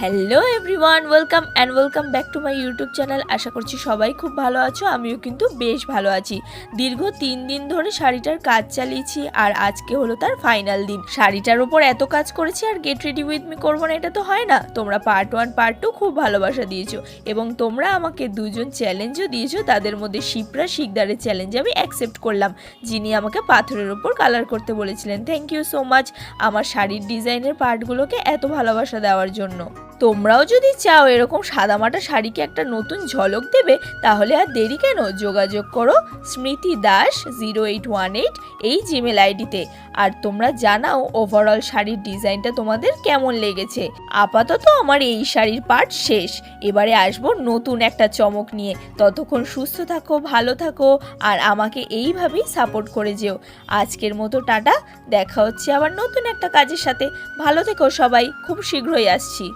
Hello everyone, welcome back to my YouTube channel. আশা করছি সবাই খুব ভালো আছো, আমিও কিন্তু বেশ ভালো আছি। দীর্ঘ 3 দিন ধরে শাড়িটার কাজ চালিয়েছি আর আজকে হলো তার ফাইনাল দিন। শাড়িটার উপর এত কাজ করেছি আর গেট রেডি উইথ মি করবো না, এটা তো হয় না। তোমরা পার্ট 1 পার্ট 2 খুব ভালোবাসা দিয়েছো এবং তোমরা আমাকে দুজন চ্যালেঞ্জও দিয়েছো। তাদের মধ্যে শিপ্রা শিকদারের চ্যালেঞ্জ আমি অ্যাকসেপ্ট করলাম, যিনি আমাকে পাথরের উপর কালার করতে বলেছিলেন। থ্যাংক ইউ সো মাচ আমার শাড়ির ডিজাইনের পার্টগুলোকে এত ভালোবাসা দেওয়ার জন্য। তোমরাও যদি চাও এরকম সাদামাটা শাড়িকে একটা নতুন ঝলক দেবে, তাহলে আর দেরি কেন, যোগাযোগ করো স্মৃতি দাস 0818 এই জিমেল আইডিতে। আর তোমরা জানাও ওভারঅল শাড়ির ডিজাইনটা তোমাদের কেমন লেগেছে। আপাতত আমার এই শাড়ির পার্ট শেষ, এবারে আসবো নতুন একটা চমক নিয়ে। ততক্ষণ সুস্থ থাকো, ভালো থাকো আর আমাকে এইভাবেই সাপোর্ট করে যেও। আজকের মতো টাটা, দেখা হচ্ছে আবার নতুন একটা কাজের সাথে। ভালো থেকো সবাই, খুব শীঘ্রই আসছি।